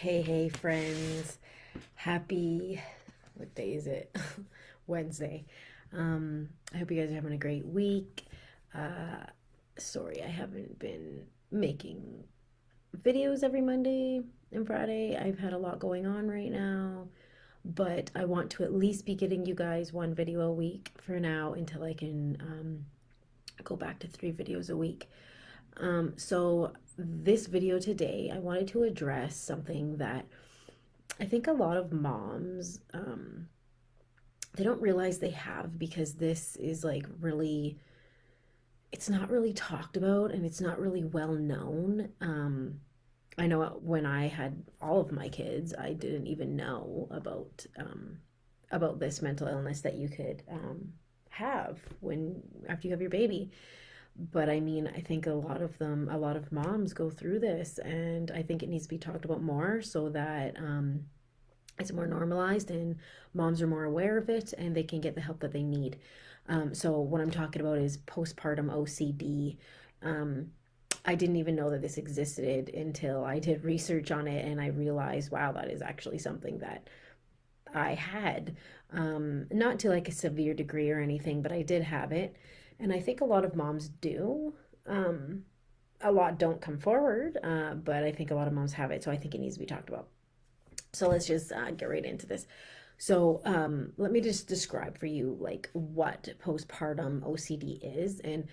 Hey, friends. Happy, what day is it? Wednesday. I hope you guys are having a great week. Uh, Sorry, I haven't been making videos every Monday and Friday. I've had a lot going on right now, but I want to at least be getting you guys one video a week for now until I can go back to 3 videos a week. So this video today, I wanted to address something that I think a lot of moms, they don't realize they have because this is like really, it's not really talked about and it's not really well known. I know when I had all of my kids, I didn't even know about this mental illness that you could have when after you have your baby. But I mean, I think a lot of moms go through this, and I think it needs to be talked about more so that it's more normalized and moms are more aware of it and they can get the help that they need. So, what I'm talking about is postpartum OCD. Um, I didn't even know that this existed until I did research on it and I realized, wow, that is actually something that I had. Not to like a severe degree or anything, but I did have it. And I think a lot of moms do. Um, a lot don't come forward, but I think a lot of moms have it. So I think it needs to be talked about. So let's just get right into this. So let me just describe for you like what postpartum OCD is. And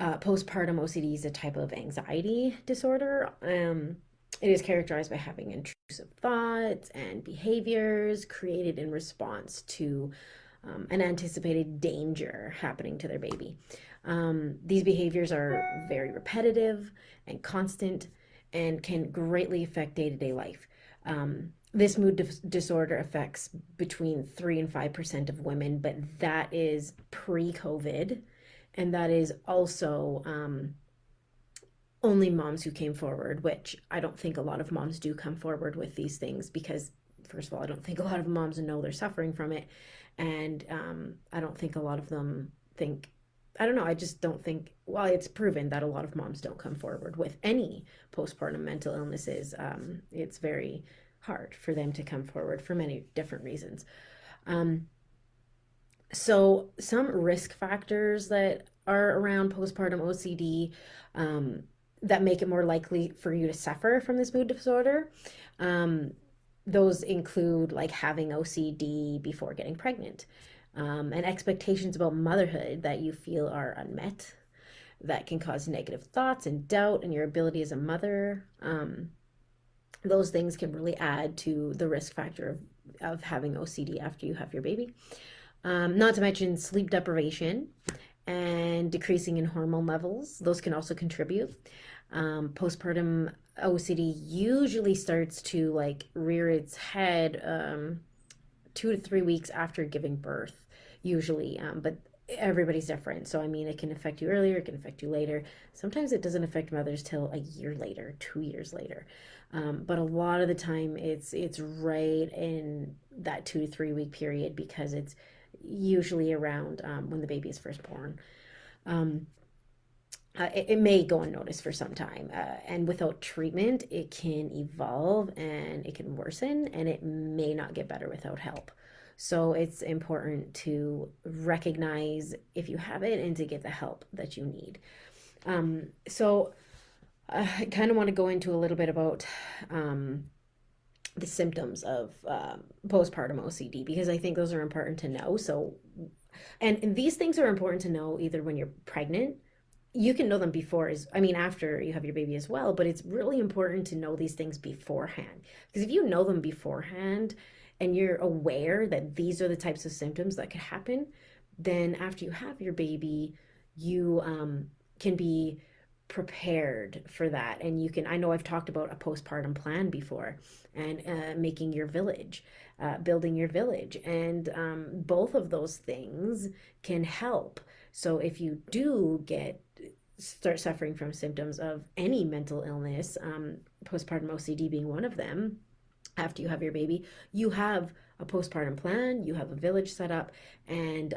postpartum OCD is a type of anxiety disorder. It is characterized by having intrusive thoughts and behaviors created in response to an anticipated danger happening to their baby. These behaviors are very repetitive and constant and can greatly affect day to day life. This disorder affects between 3 and 5% of women, but that is pre COVID. And that is also only moms who came forward, which I don't think a lot of moms do come forward with these things because, first of all, I don't think a lot of moms know they're suffering from it. And I don't think a lot of them think, I don't know, I just don't think, well, it's proven that a lot of moms don't come forward with any postpartum mental illnesses. It's very hard for them to come forward for many different reasons. Um, so, some risk factors that are around postpartum OCD that make it more likely for you to suffer from this mood disorder. Um, those include like having OCD before getting pregnant, and expectations about motherhood that you feel are unmet, that can cause negative thoughts and doubt in your ability as a mother. Those things can really add to the risk factor of having OCD after you have your baby. Not to mention sleep deprivation and decreasing in hormone levels. Those can also contribute. Postpartum OCD usually starts to like rear its head 2 to 3 weeks after giving birth, usually. But everybody's different. So, I mean, it can affect you earlier, it can affect you later. Sometimes it doesn't affect mothers till a year later, 2 years later. But a lot of the time it's right in that 2 to 3 week period because it's usually around when the baby is first born. Um, it may go unnoticed for some time, and without treatment, it can evolve and it can worsen, and it may not get better without help. So it's important to recognize if you have it and to get the help that you need. So I kind of want to go into a little bit about the symptoms of postpartum OCD because I think those are important to know. So, and these things are important to know either when you're pregnant. You can know them before, as I mean, after you have your baby as well, but it's really important to know these things beforehand. Because if you know them beforehand and you're aware that these are the types of symptoms that could happen, then after you have your baby, you can be prepared for that. And you can, I know I've talked about a postpartum plan before and making your village, building your village. And both of those things can help. So if you do start suffering from symptoms of any mental illness, postpartum OCD being one of them, after you have your baby, you have a postpartum plan, you have a village set up, and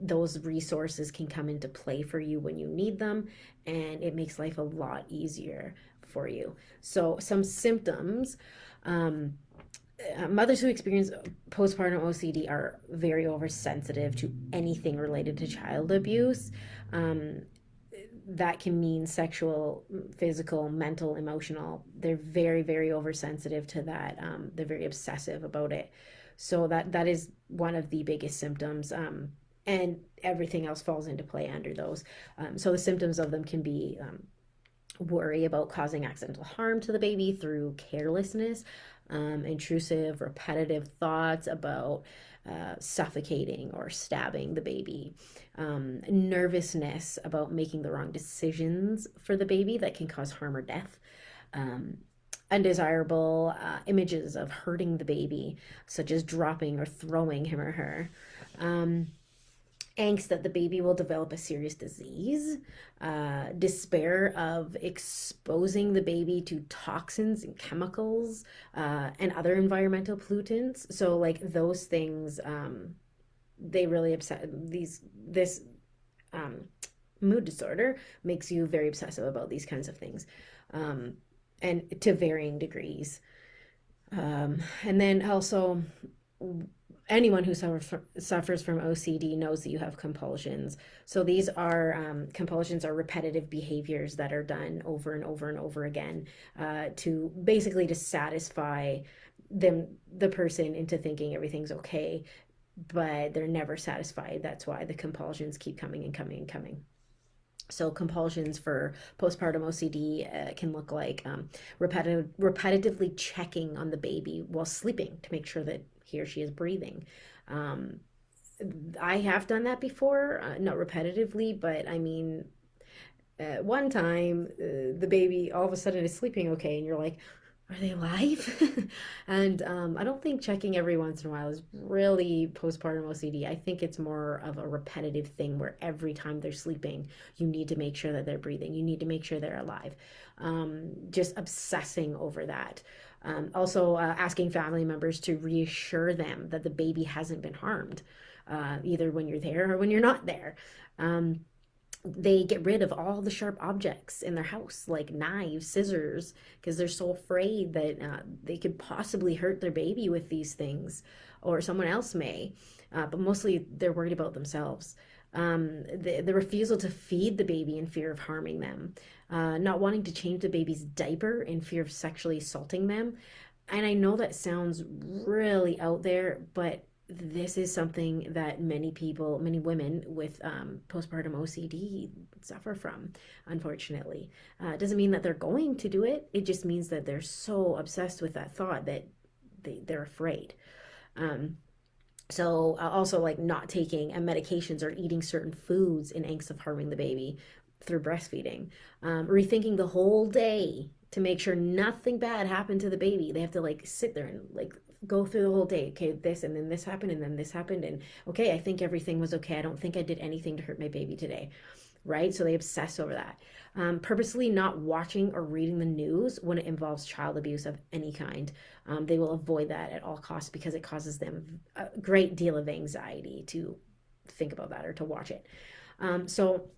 those resources can come into play for you when you need them, and it makes life a lot easier for you. So some symptoms, um, mothers who experience postpartum OCD are very oversensitive to anything related to child abuse. Um, that can mean sexual, physical, mental, emotional. They're very, very oversensitive to that. They're very obsessive about it. So that is one of the biggest symptoms. And everything else falls into play under those. So the symptoms of them can be worry about causing accidental harm to the baby through carelessness, intrusive, repetitive thoughts about suffocating or stabbing the baby, nervousness about making the wrong decisions for the baby that can cause harm or death. Um, Undesirable images of hurting the baby, such as dropping or throwing him or her. Um, Angst that the baby will develop a serious disease, despair of exposing the baby to toxins and chemicals and other environmental pollutants. So, like those things, they really upset this um, mood disorder makes you very obsessive about these kinds of things, and to varying degrees. And then also, anyone who suffers from OCD knows that you have compulsions. So these are compulsions are repetitive behaviors that are done over and over and over again to basically to satisfy the person into thinking everything's okay, but they're never satisfied. That's why the compulsions keep coming and coming and coming. So compulsions for postpartum OCD can look like repetitively checking on the baby while sleeping to make sure that he or she is breathing. Um, I have done that before, not repetitively, but I mean, one time the baby all of a sudden is sleeping okay, and you're like, are they alive? And I don't think checking every once in a while is really postpartum OCD. I think it's more of a repetitive thing where every time they're sleeping, you need to make sure that they're breathing. You need to make sure they're alive. Just obsessing over that. Also, asking family members to reassure them that the baby hasn't been harmed, either when you're there or when you're not there. They get rid of all the sharp objects in their house, like knives, scissors, because they're so afraid that they could possibly hurt their baby with these things, or someone else may. But mostly they're worried about themselves. The refusal to feed the baby in fear of harming them, not wanting to change the baby's diaper in fear of sexually assaulting them. And I know that sounds really out there, but this is something that many people, many women with postpartum OCD suffer from, unfortunately. It doesn't mean that they're going to do it. It just means that they're so obsessed with that thought that they're afraid. So also like not taking medications or eating certain foods in angst of harming the baby through breastfeeding. Rethinking the whole day to make sure nothing bad happened to the baby. They have to like sit there and like go through the whole day. Okay, this and then this happened and then this happened, and okay, I think everything was okay. I don't think I did anything to hurt my baby today, right? So they obsess over that. Purposely not watching or reading the news when it involves child abuse of any kind. They will avoid that at all costs because it causes them a great deal of anxiety to think about that or to watch it. So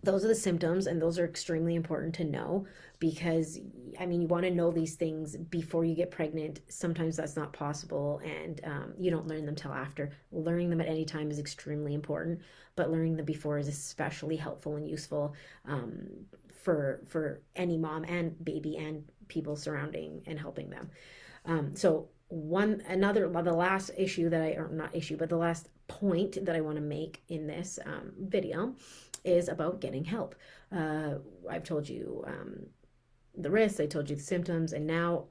those are the symptoms, and those are extremely important to know because I mean you want to know these things before you get pregnant. Sometimes that's not possible, and you don't learn them till after. Learning them at any time is extremely important, but learning them before is especially helpful and useful for any mom and baby and people surrounding and helping them. So the last issue that or not issue, but the last point that I want to make in this video is about getting help. I've told you the risks, I told you the symptoms, and now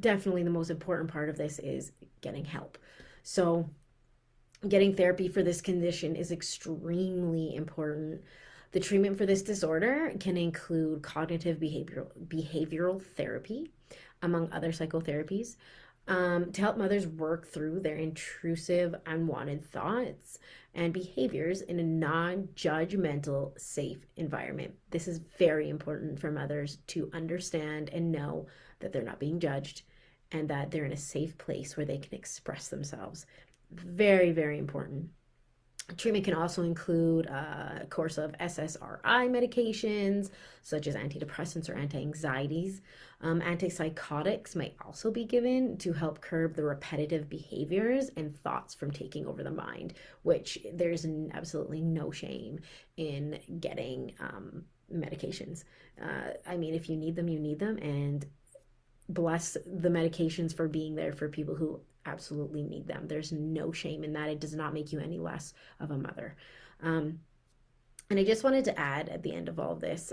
definitely the most important part of this is getting help. So getting therapy for this condition is extremely important. The treatment for this disorder can include cognitive behavioral therapy, among other psychotherapies, to help mothers work through their intrusive, unwanted thoughts and behaviors in a non-judgmental, safe environment. This is very important for mothers to understand and know that they're not being judged and that they're in a safe place where they can express themselves. Very, very important. Treatment can also include a course of SSRI medications, such as antidepressants or anti-anxieties. Antipsychotics might also be given to help curb the repetitive behaviors and thoughts from taking over the mind, which there's absolutely no shame in getting medications. I mean, if you need them, you need them, and bless the medications for being there for people who absolutely need them. There's no shame in that. It does not make you any less of a mother. Um, and I just wanted to add at the end of all of this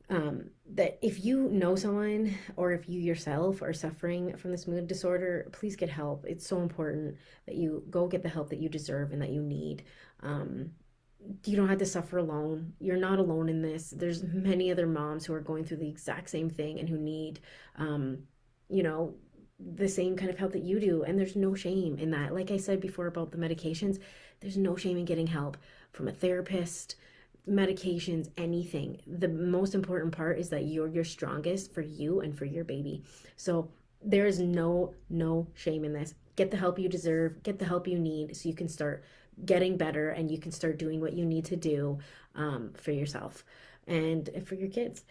that if you know someone or if you yourself are suffering from this mood disorder, please get help. It's so important that you go get the help that you deserve and that you need. You don't have to suffer alone. You're not alone in this. There's many other moms who are going through the exact same thing and who need, um, you know, the same kind of help that you do. And there's no shame in that. Like I said before about the medications, there's no shame in getting help from a therapist, medications, anything. The most important part is that you're your strongest for you and for your baby. So there is no shame in this. Get the help you deserve, get the help you need so you can start getting better and you can start doing what you need to do for yourself and for your kids.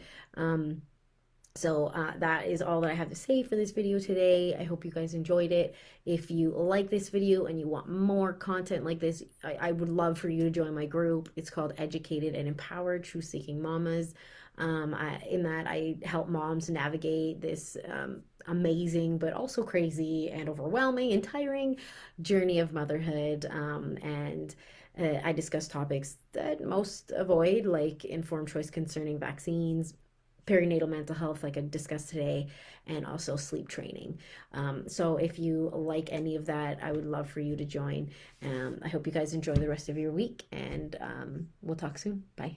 So that is all that I have to say for this video today. I hope you guys enjoyed it. If you like this video and you want more content like this, I would love for you to join my group. It's called Educated and Empowered Truth Seeking Mamas. In that I help moms navigate this amazing but also crazy and overwhelming and tiring journey of motherhood. I discuss topics that most avoid, like informed choice concerning vaccines, perinatal mental health, like I discussed today, and also sleep training. So if you like any of that, I would love for you to join. I hope you guys enjoy the rest of your week, and we'll talk soon. Bye.